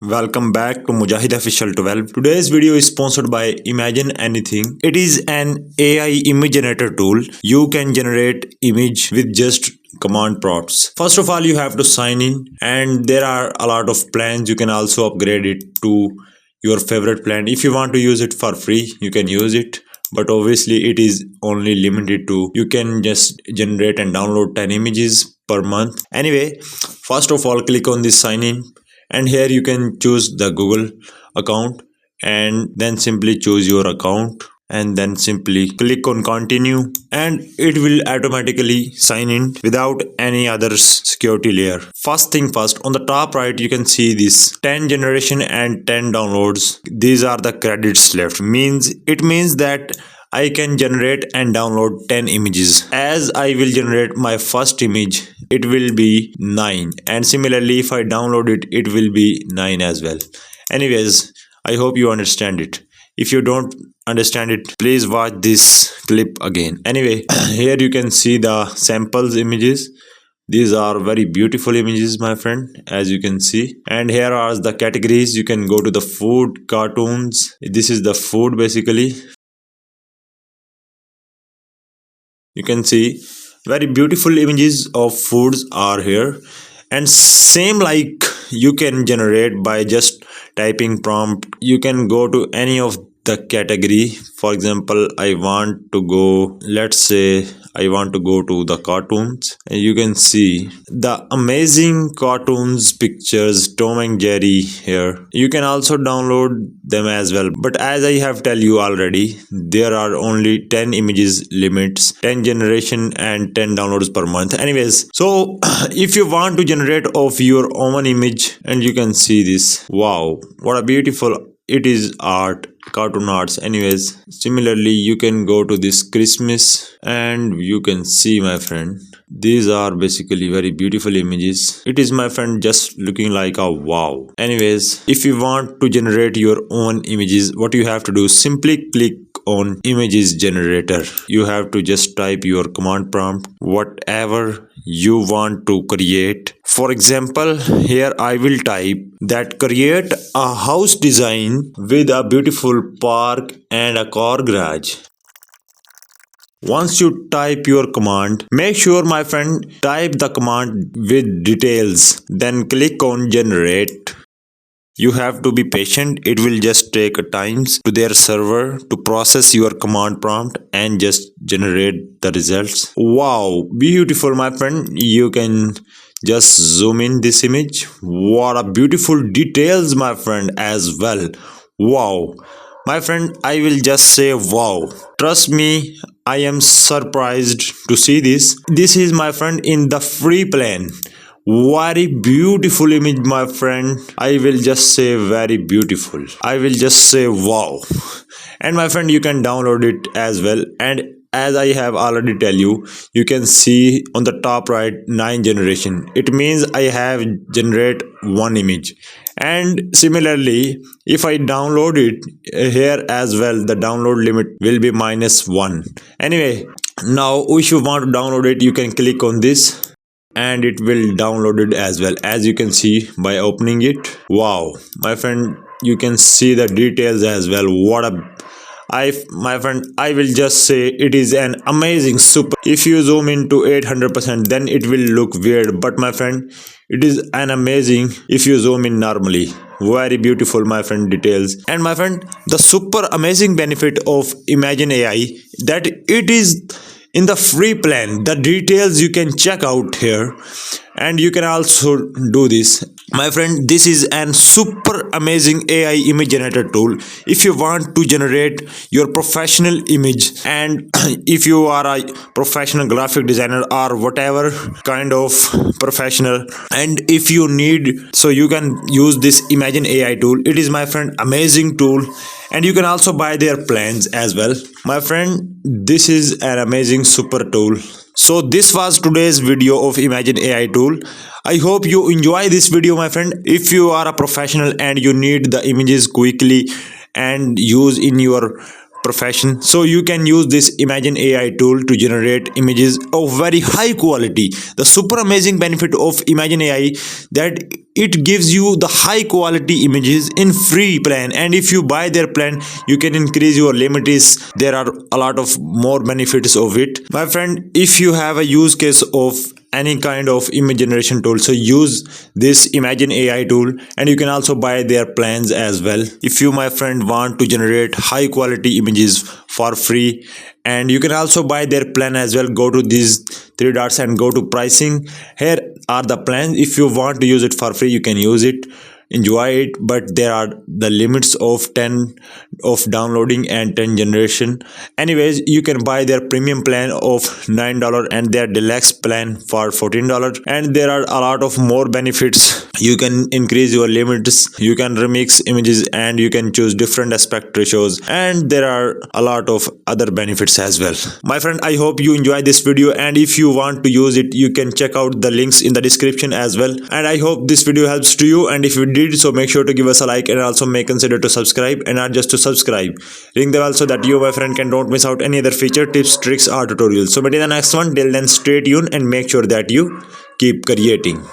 Welcome back to Mujahid-Official 12. Today's video is sponsored by Imagine Anything. It is an AI image generator tool. You can generate image with just command prompts. First of all, you have to sign in, and there are a lot of plans. You can also upgrade it to your favorite plan. If you want to use it for free, you can use it. But obviously it is only limited to, you can just generate and download 10 images per month. Anyway, first of all, click on this sign in, and here you can choose the Google account, and then simply choose your account, and then simply click on continue, and it will automatically sign in without any other security layer. First thing first, on the top right you can see this 10 generation and 10 downloads. These are the credits left. It means that I can generate and download 10 images. As I will generate my first image, it will be 9, and similarly if I download it, it will be 9 as well. Anyways, I hope you understand it. If you don't understand it, please watch this clip again. Anyway, here you can see the samples images. These are very beautiful images, my friend, as you can see. And here are the categories. You can go to the food, cartoons. This is the food basically. You can see very beautiful images of foods are here, and same like you can generate by just typing prompt. You can go to any of the category. For example, I want to go, let's say I want to go to the cartoons, and you can see the amazing cartoons pictures, Tom and Jerry here. You can also download them as well, but as I have tell you already, there are only 10 images limits, 10 generation and 10 downloads per month. Anyways, so if you want to generate of your own image, and you can see this, wow, what a beautiful it is, art, cartoon arts. Anyways, similarly you can go to this Christmas, and you can see, my friend, these are basically very beautiful images. It is, my friend, just looking like a wow. Anyways, if you want to generate your own images, what you have to do, simply click on images generator. You have to just type your command prompt, whatever you want to create. For example, here I will type that create a house design with a beautiful park and a car garage. Once you type your command, make sure, my friend, type the command with details, then click on generate. You have to be patient. It will just take a time to their server to process your command prompt and just generate the results. Wow, beautiful, my friend. You can just zoom in this image. What a beautiful details, my friend, as well. Wow, my friend, I will just say wow. Trust me, I am surprised to see this. This is, my friend, in the free plan. Very beautiful image, my friend. I will just say very beautiful. I will just say wow. And my friend, you can download it as well. And as I have already tell you, you can see on the top right 9 generation. It means I have generate one image. And similarly, if I download it here as well, the download limit will be -1. Anyway, now if you want to download it, you can click on this, and it will download it as well, as you can see by opening it. Wow, my friend, you can see the details as well. What a my friend, I will just say it is an amazing super. If you zoom into 800%, then it will look weird, but my friend, it is an amazing if you zoom in normally. Very beautiful, my friend, details. And my friend, the super amazing benefit of Imagine AI, that it is in the free plan. The details you can check out here, and you can also do this, my friend. This is an super amazing AI image generator tool. If you want to generate your professional image, and if you are a professional graphic designer or whatever kind of professional, and if you need, so you can use this Imagine AI tool. It is, my friend, amazing tool, and you can also buy their plans as well, my friend. This is an amazing super tool. So this was today's video of Imagine AI tool. I hope you enjoy this video, my friend. If you are a professional and you need the images quickly and use in your profession. So you can use this Imagine AI tool to generate images of very high quality. The super amazing benefit of Imagine AI that it gives you the high quality images in free plan, and if you buy their plan you can increase your limits. There are a lot of more benefits of it, my friend. If you have a use case of any kind of image generation tool, so use this Imagine AI tool, and you can also buy their plans as well. If you, my friend, want to generate high quality images for free, and you can also buy their plan as well, go to these three dots and go to pricing. Here are the plans. If you want to use it for free you can use it, enjoy it, but there are the limits of 10 of downloading and 10 generation. Anyways, you can buy their premium plan of $9 and their deluxe plan for $14, and there are a lot of more benefits. You can increase your limits, you can remix images, and you can choose different aspect ratios, and there are a lot of other benefits as well. My friend, I hope you enjoy this video, and if you want to use it you can check out the links in the description as well. And I hope this video helps to you, and if you did so, make sure to give us a like, and also may consider to subscribe, and not just to subscribe, ring the bell so that you, my friend, can don't miss out any other feature, tips, tricks or tutorials. So meet in the next one. Till then, stay tuned and make sure that you keep creating.